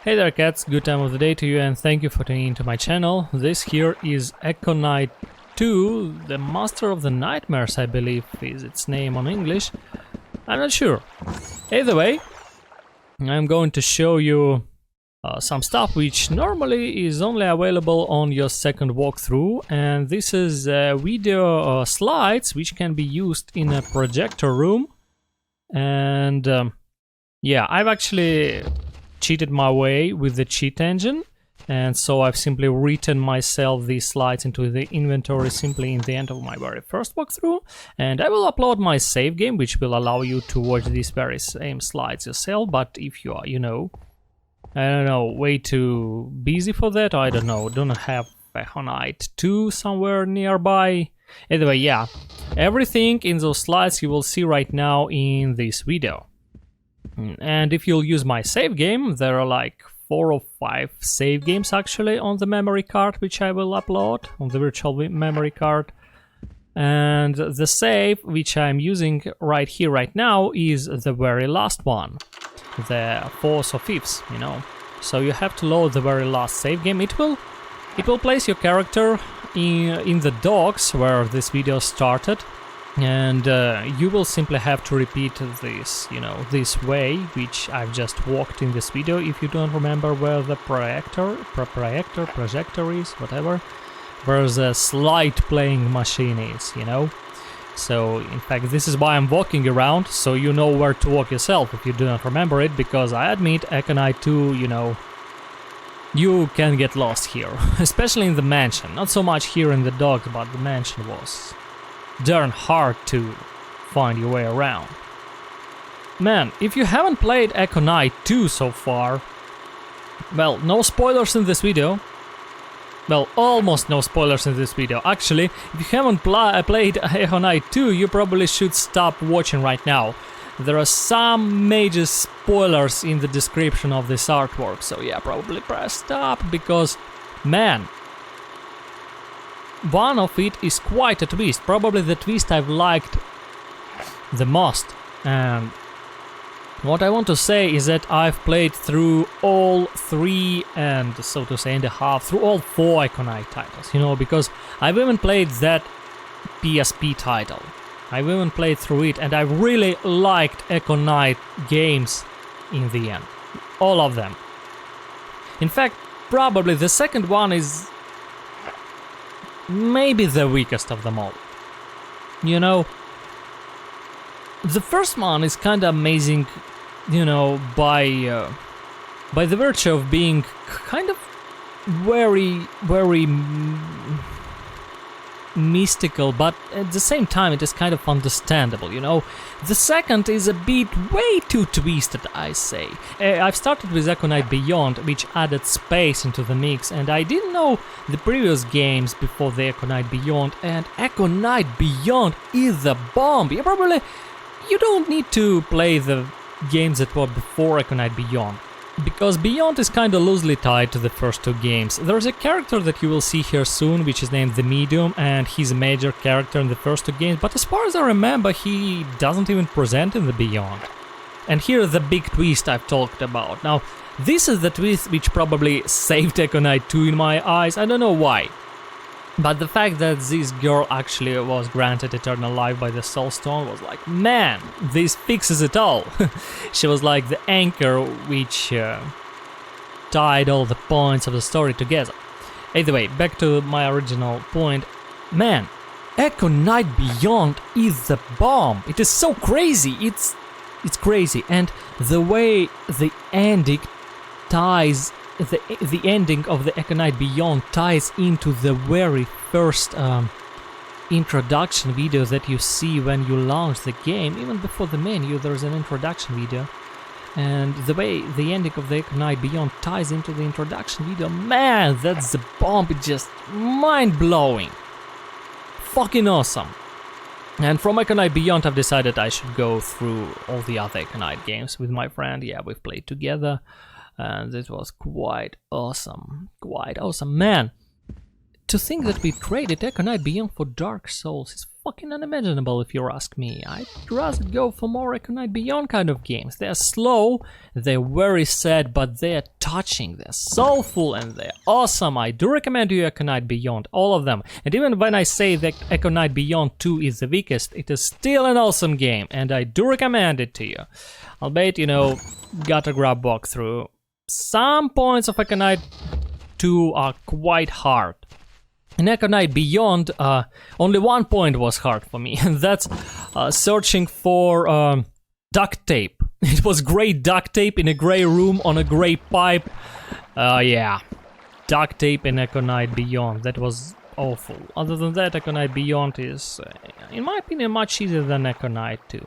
Hey there cats, good time of the day to you and thank you for tuning into my channel. This here is Echo Knight 2, the Master of the Nightmares I believe is its name on English. I'm not sure. Either way, I'm going to show you some stuff which normally is only available on your second walkthrough, and this is video slides which can be used in a projector room. And yeah, I've actually cheated my way with the cheat engine, and so I've simply written myself these slides into the inventory simply in the end of my very first walkthrough, and I will upload my save game which will allow you to watch these very same slides yourself. But if you are, I don't know, way too busy for that, I don't know, don't have Echo Knight 2 somewhere nearby. Anyway, yeah, everything in those slides you will see right now in this video. And if you'll use my save game, there are like 4 or 5 save games actually on the memory card which I will upload on the virtual memory card. And the save which I'm using right here right now is the very last one, the 4th or 5th, So you have to load the very last save game. It will place your character in the docks where this video started. And you will simply have to repeat this, this way, which I've just walked in this video. If you don't remember where the projector is, whatever, where the slide playing machine is, So, in fact, this is why I'm walking around, so you know where to walk yourself if you do not remember it, because I admit, Echo Knight 2, you can get lost here, especially in the mansion. Not so much here in the docks, but the mansion was darn hard to find your way around. Man, if you haven't played Echo Knight 2 so far, well, no spoilers in this video. Well, almost no spoilers in this video. Actually, if you haven't played Echo Knight 2, you probably should stop watching right now. There are some major spoilers in the description of this artwork, so yeah, probably press stop, because, man, one of it is quite a twist, probably the twist I've liked the most. And what I want to say is that I've played through all 3 and, so to say, and a half, through all 4 Echo Knight titles, because I've even played that PSP title. I've even played through it, and I really liked Echo Knight games in the end. All of them. In fact, probably the second one is maybe the weakest of them all. The first one is kind of amazing, by the virtue of being kind of very, very mystical, but at the same time it is kind of understandable, The second is a bit way too twisted, I say. I've started with Echo Knight Beyond, which added space into the mix, and I didn't know the previous games before the Echo Knight Beyond, and Echo Knight Beyond is the bomb. You don't need to play the games that were before Echo Knight Beyond, because Beyond is kind of loosely tied to the first 2 games. There's a character that you will see here soon, which is named the Medium, and he's a major character in the first 2 games, but as far as I remember, he doesn't even present in the Beyond. And here's the big twist I've talked about. Now, this is the twist which probably saved Echo Knight 2 in my eyes, I don't know why. But the fact that this girl actually was granted eternal life by the Soul Stone was like, man, this fixes it all. She was like the anchor which tied all the points of the story together. Anyway, back to my original point. Man, Echo Knight Beyond is the bomb. It is so crazy. It's crazy, and the way the ending ties. The ending of the Echo Knight Beyond ties into the very first introduction video that you see when you launch the game. Even before the menu, there's an introduction video. And the way the ending of the Echo Knight Beyond ties into the introduction video, man, that's the bomb. It's just mind-blowing. Fucking awesome. And from Echo Knight Beyond, I've decided I should go through all the other Echo Knight games with my friend. Yeah, we've played together. And this was quite awesome, man. to think that we traded Echo Knight Beyond for Dark Souls is fucking unimaginable if you ask me. I'd rather go for more Echo Knight Beyond kind of games. They're slow, they're very sad, but they're touching, they're soulful, and they're awesome. I do recommend you Echo Knight Beyond, all of them. And even when I say that Echo Knight Beyond 2 is the weakest, it is still an awesome game, and I do recommend it to you. Albeit, you know, gotta grab walkthrough. Some points of Echo Knight 2 are quite hard. In Echo Knight Beyond, only one point was hard for me, and that's searching for duct tape. It was grey duct tape in a grey room on a grey pipe. Yeah, duct tape in Echo Knight Beyond, that was awful. Other than that, Echo Knight Beyond is, in my opinion, much easier than Echo Knight 2.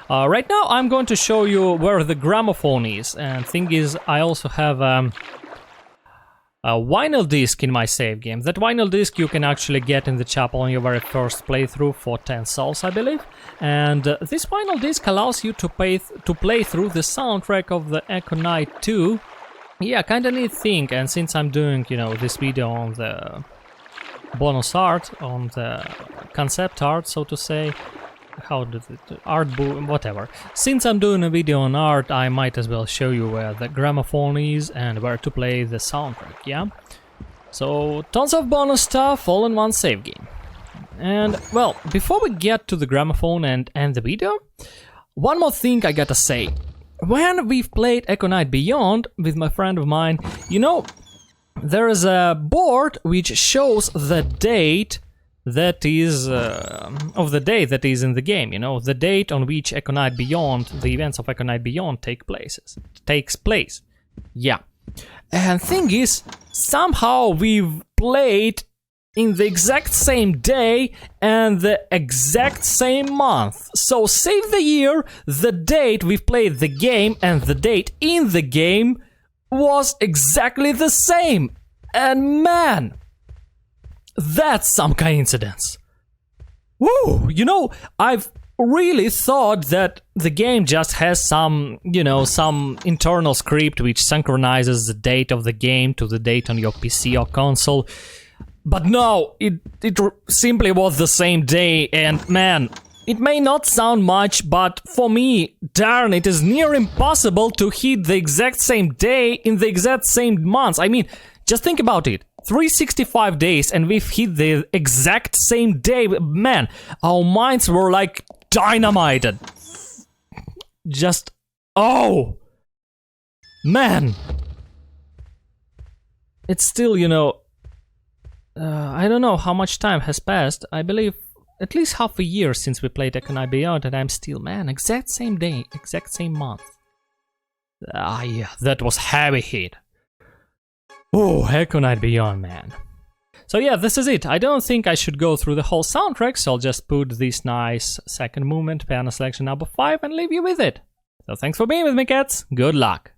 Right now, I'm going to show you where the gramophone is, and thing is, I also have a vinyl disc in my save game. That vinyl disc you can actually get in the chapel on your very first playthrough for 10 souls, I believe. And this vinyl disc allows you to play through the soundtrack of the Echo Knight 2. Yeah, kinda neat thing, and since I'm doing, you know, this video on the bonus art, on the concept art, so to say, how did it, art book, whatever. Since I'm doing a video on art, I might as well show you where the gramophone is and where to play the soundtrack, yeah? So, tons of bonus stuff all in one save game. And, well, before we get to the gramophone and end the video, one more thing I gotta say. When we've played Echo Knight Beyond with my friend of mine, you know, there is a board which shows the date that is of the day that is in the game, you know, the date on which Echo Knight Beyond, the events of Echo Knight Beyond takes place. Yeah. And thing is, somehow we've played in the exact same day and the exact same month. So save the year, the date we've played the game and the date in the game was exactly the same. And man, that's some coincidence. Woo! You know, I've really thought that the game just has some, you know, some internal script which synchronizes the date of the game to the date on your PC or console. But no, it simply was the same day, and man, it may not sound much, but for me, darn, it is near impossible to hit the exact same day in the exact same month. I mean, just think about it. 365 days and we've hit the exact same day. Man, our minds were like dynamited. Just, oh, man. It's still, you know, I don't know how much time has passed. I believe at least half a year since we played Echo Knight Beyond, and I'm still, man, exact same day, exact same month. Ah, yeah, that was heavy hit. Oh, Echo Knight Beyond, man. So yeah, this is it. I don't think I should go through the whole soundtrack, so I'll just put this nice second movement, piano selection number 5, and leave you with it. So thanks for being with me, cats. Good luck.